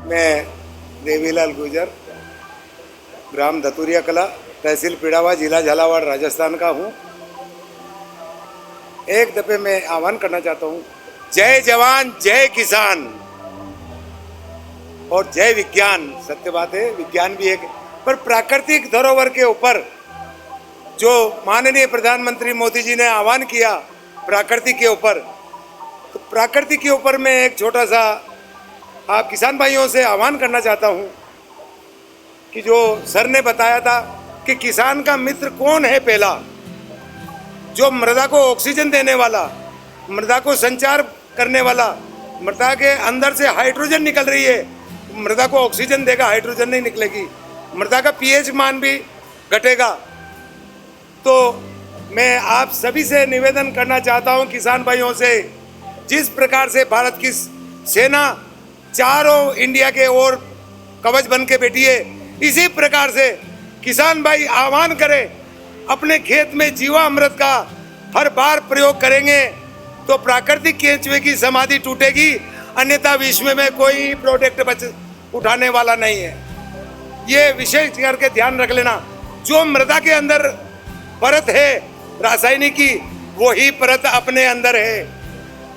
मैं देवीलाल गुर्जर, ग्राम धतुरिया कला, तहसील पिड़ावा, जिला झालावाड़, राजस्थान का हूँ। एक दफे मैं आह्वान करना चाहता हूँ, जय जवान जय किसान और जय विज्ञान। सत्य बात है, विज्ञान भी एक, पर प्राकृतिक धरोहर के ऊपर जो माननीय प्रधानमंत्री मोदी जी ने आह्वान किया प्राकृतिक के ऊपर, तो प्राकृतिक के ऊपर मैं एक छोटा सा आप किसान भाइयों से आह्वान करना चाहता हूं कि जो सर ने बताया था कि किसान का मित्र कौन है, पहला जो मृदा को ऑक्सीजन देने वाला, मृदा को संचार करने वाला, मृदा के अंदर से हाइड्रोजन निकल रही है, मृदा को ऑक्सीजन देगा, हाइड्रोजन नहीं निकलेगी, मृदा का पीएच मान भी घटेगा। तो मैं आप सभी से निवेदन करना चाहता हूं, किसान भाइयों से, जिस प्रकार से भारत की सेना चारों इंडिया के ओर कवच बन के बैठी है, इसी प्रकार से किसान भाई आह्वान करें, अपने खेत में जीवामृत का हर बार प्रयोग करेंगे तो प्राकृतिक केंचुए की समाधि टूटेगी, अन्यथा विश्व में कोई प्रोडक्ट उठाने वाला नहीं है। ये विशेष करके ध्यान रख लेना। जो मृदा के अंदर परत है रासायनिक की, वही परत अपने अंदर है,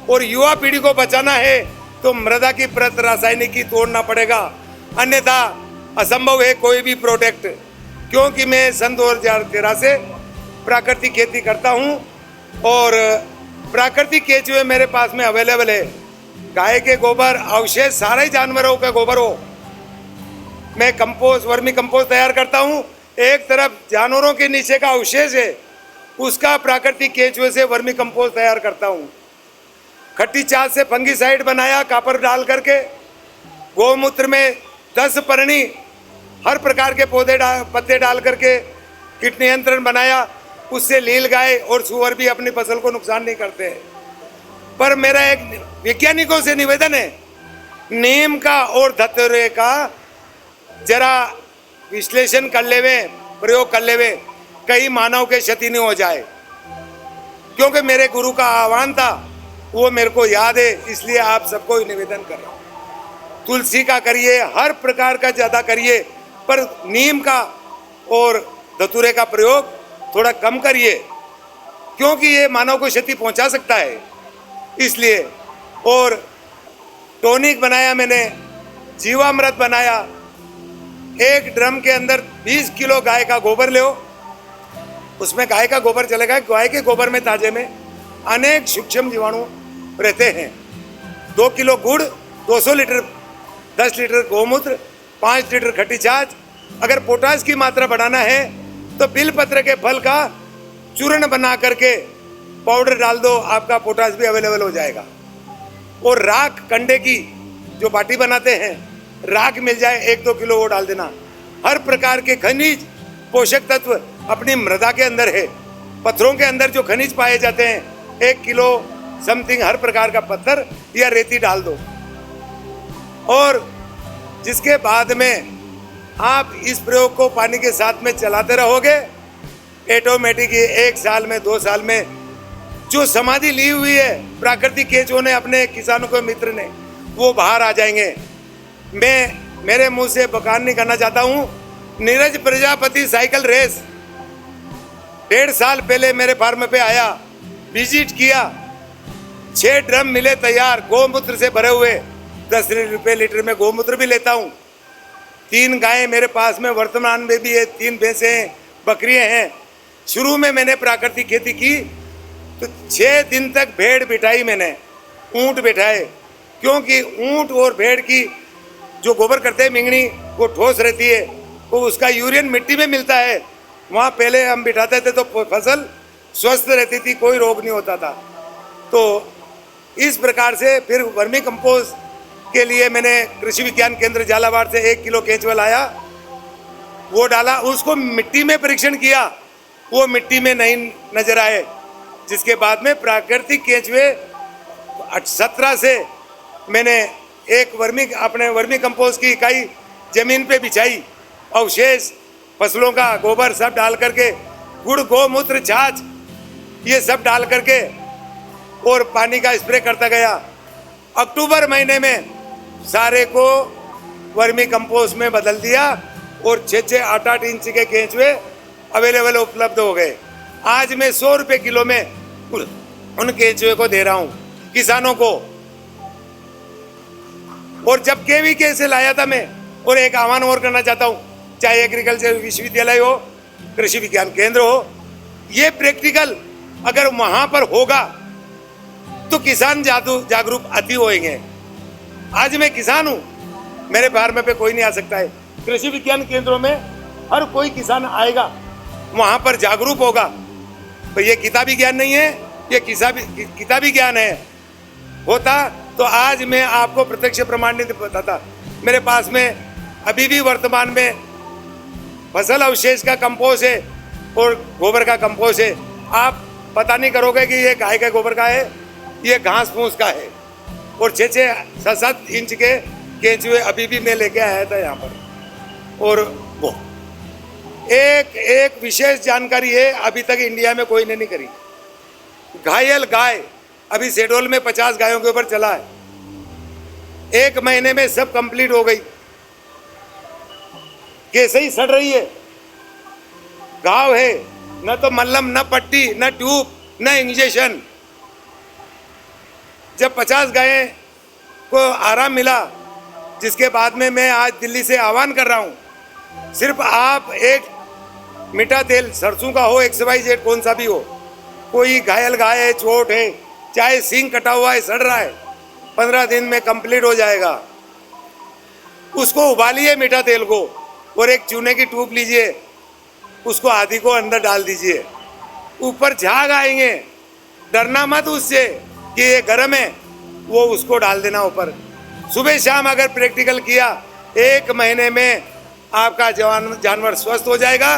और युवा पीढ़ी को बचाना है तो मृदा की परत रासायनिक की तोड़ना पड़ेगा, अन्यथा असंभव है कोई भी प्रोडक्ट। क्योंकि मैं सन 2013 से प्राकृतिक खेती करता हूं और प्राकृतिक केंचुए मेरे पास में अवेलेबल है। गाय के गोबर, अवशेष, सारे जानवरों का गोबर हो, मैं कंपोस्ट, वर्मी कंपोस्ट तैयार करता हूं। एक तरफ जानवरों के नीचे का अवशेष है, उसका प्राकृतिक केंचुए से वर्मी कंपोस्ट तैयार करता हूं। खट्टी चाल से फंगीसाइड बनाया कापर डाल करके, गोमूत्र में 10 परणी हर प्रकार के पत्ते डाल करके कीट नियंत्रण बनाया, उससे नील गाय और सुअर भी अपनी फसल को नुकसान नहीं करते हैं। पर मेरा एक वैज्ञानिकों से निवेदन है, नीम का और धतूरे का जरा विश्लेषण कर लेवे, प्रयोग कर लेवे, कहीं मानव के क्षति नहीं हो जाए। क्योंकि मेरे गुरु का आह्वान था, वो मेरे को याद है, इसलिए आप सबको निवेदन कर रहा हूँ। तुलसी का करिए, हर प्रकार का ज़्यादा करिए, पर नीम का और धतूरे का प्रयोग थोड़ा कम करिए, क्योंकि ये मानव को क्षति पहुंचा सकता है। इसलिए और टॉनिक बनाया मैंने, जीवामृत बनाया। एक ड्रम के अंदर 20 किलो गाय का गोबर ले, उसमें गाय का गोबर चलेगा। गाय के गोबर में, ताजे में अनेक सूक्ष्म जीवाणु रहते हैं। 2 किलो गुड़, 200 लीटर, 10 लीटर गोमूत्र, 5 लीटर खट्टी छाछ। अगर पोटाश की मात्रा बढ़ाना है तो बिलपत्र के फल का चूर्ण बना करके पाउडर डाल दो, आपका पोटाश भी अवेलेबल हो जाएगा। और राख कंडे की जो बाटी बनाते हैं, राख मिल जाए 1-2 किलो, वो डाल देना। हर प्रकार के खनिज पोषक तत्व अपनी मृदा के अंदर है। पत्थरों के अंदर जो खनिज पाए जाते हैं, 1 किलो समथिंग हर प्रकार का पत्थर या रेती डाल दो। और जिसके बाद में आप इस प्रयोग को पानी के साथ में चलाते रहोगे, ऑटोमेटिक 1 साल में, 2 साल में जो समाधि ली हुई है प्राकृतिक केंचुओं ने, अपने किसानों के मित्र ने, वो बाहर आ जाएंगे। मैं मेरे मुंह से बखान नहीं करना चाहता हूँ। नीरज प्रजापति साइकिल रेस 1.5 साल पहले मेरे फार्म पे आया, विजिट किया, 6 ड्रम मिले तैयार गोमूत्र से भरे हुए। 10 रुपये लीटर में गोमूत्र भी लेता हूँ। 3 गायें मेरे पास में वर्तमान में भी है, 3 भैंसें हैं, बकरियाँ हैं। शुरू में मैंने प्राकृतिक खेती की तो 6 दिन तक भेड़ बिठाई मैंने, ऊँट बिठाए, क्योंकि ऊँट और भेड़ की जो गोबर करते हैं मिंगनी, वो ठोस रहती है, वो उसका यूरियन मिट्टी में मिलता है। वहाँ पहले हम बिठाते थे तो फसल स्वस्थ रहती थी, कोई रोग नहीं होता था। तो इस प्रकार से फिर वर्मी कंपोस्ट के लिए मैंने कृषि विज्ञान केंद्र झालावाड़ से 1 किलो केंचुआ लाया, वो डाला, उसको मिट्टी में परीक्षण किया, वो मिट्टी में नहीं नजर आए। जिसके बाद में प्राकृतिक केंचुए 17 से मैंने एक वर्मी कंपोस्ट की इकाई जमीन पे बिछाई, अवशेष फसलों का गोबर सब डाल करके, गुड़, गोमूत्र, छाछ, ये सब डाल करके और पानी का स्प्रे करता गया। अक्टूबर महीने में सारे को वर्मी कंपोस्ट में बदल दिया और 6-6, 8-8 इंच के केंचुए अवेलेबल उपलब्ध हो गए। आज मैं 100 रुपए किलो में उन केंचुए को दे रहा हूं किसानों को। और जब केवीके से लाया था मैं, और एक आह्वान और करना चाहता हूं, चाहे एग्रीकल्चर विश्वविद्यालय हो, कृषि विज्ञान केंद्र हो, ये प्रैक्टिकल अगर वहां पर होगा तो किसान जागरूक अति होंगे। आज मैं किसान हूं, मेरे फार्म पे कोई नहीं आ सकता है। कृषि विज्ञान केंद्रों में हर कोई किसान आएगा, वहां पर जागरूक होगा। तो ये किताबी ज्ञान नहीं है, ये किताबी ज्ञान है। होता तो आज मैं आपको प्रत्यक्ष प्रमाणित बताता। मेरे पास में अभी भी वर्तमान में फसल अवशेष का कंपोस्ट है और गोबर का कंपोस्ट है। आप पता नहीं करोगे कि ये गाय के गोबर का है, ये घास फूस का है। और 6-6, 7-7 इंच के केंचुए अभी भी मैं लेके आया था यहाँ पर। और वो एक विशेष जानकारी है, अभी तक इंडिया में कोई ने नहीं करी। घायल गाय अभी शेड्यूल में 50 गायों के ऊपर चला है, 1 महीने में सब कंप्लीट हो गई। कैसे ही सड़ रही है, घाव है, न तो मल्लम, न पट्टी, न ट्यूब, न इंजेक्शन। जब 50 गायें को आराम मिला, जिसके बाद में मैं आज दिल्ली से आह्वान कर रहा हूं, सिर्फ आप एक मीठा तेल सरसों का हो, XYZ कौन सा भी हो, कोई घायल गाय है, चोट है, चाहे सींग कटा हुआ है, सड़ रहा है, 15 दिन में कंप्लीट हो जाएगा। उसको उबालिए मीठा तेल को, और एक चूने की ट्यूब लीजिए, उसको आधी को अंदर डाल दीजिए, ऊपर झाग आएंगे। डरना मत उससे कि ये गर्म है, वो उसको डाल देना ऊपर। सुबह शाम अगर प्रैक्टिकल किया, 1 महीने में आपका जानवर स्वस्थ हो जाएगा।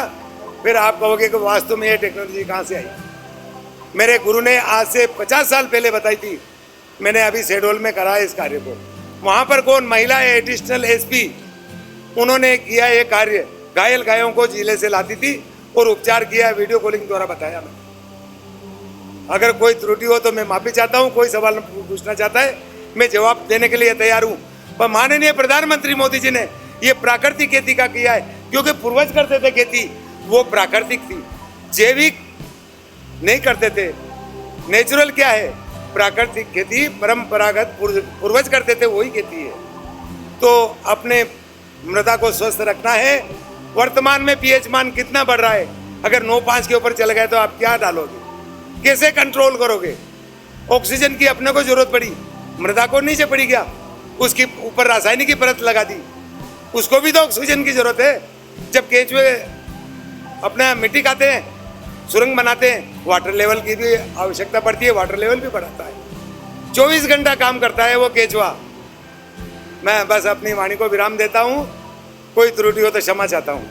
फिर आप कहोगे कि वास्तव में ये टेक्नोलॉजी कहाँ से आई। मेरे गुरु ने आज से 50 साल पहले बताई थी। मैंने अभी शेड्यूल में करा है इस कार्य को। वहाँ पर कौन महिला है, एडिशनल SP, उन्होंने किया ये कार्य। घायल गायों को जिले से लाती थी और उपचार किया, वीडियो कॉलिंग द्वारा बताया मैंने। अगर कोई त्रुटि हो तो मैं माफी चाहता हूँ। कोई सवाल पूछना चाहता है, मैं जवाब देने के लिए तैयार हूँ। पर माननीय प्रधानमंत्री मोदी जी ने ये प्राकृतिक खेती का किया है, क्योंकि पूर्वज करते थे खेती, वो प्राकृतिक थी, जैविक नहीं करते थे। नेचुरल क्या है? प्राकृतिक खेती, परंपरागत पूर्वज करते थे, वही खेती है। तो अपने मृदा को स्वस्थ रखना है। वर्तमान में pH मान कितना बढ़ रहा है? अगर 9.5 के ऊपर चले गए तो आप क्या डालोगे, कैसे कंट्रोल करोगे? ऑक्सीजन की अपने को जरूरत पड़ी, मृदा को नीचे पड़ी क्या? उसकी ऊपर रासायनिक की परत लगा दी, उसको भी तो ऑक्सीजन की जरूरत है। जब केंचुए अपना मिट्टी खाते हैं, सुरंग बनाते हैं, वाटर लेवल की भी आवश्यकता पड़ती है, वाटर लेवल भी बढ़ाता है। 24 घंटा काम करता है वो केंचुआ। मैं बस अपनी वाणी को विराम देता हूँ। कोई त्रुटि हो तो क्षमा चाहता हूँ।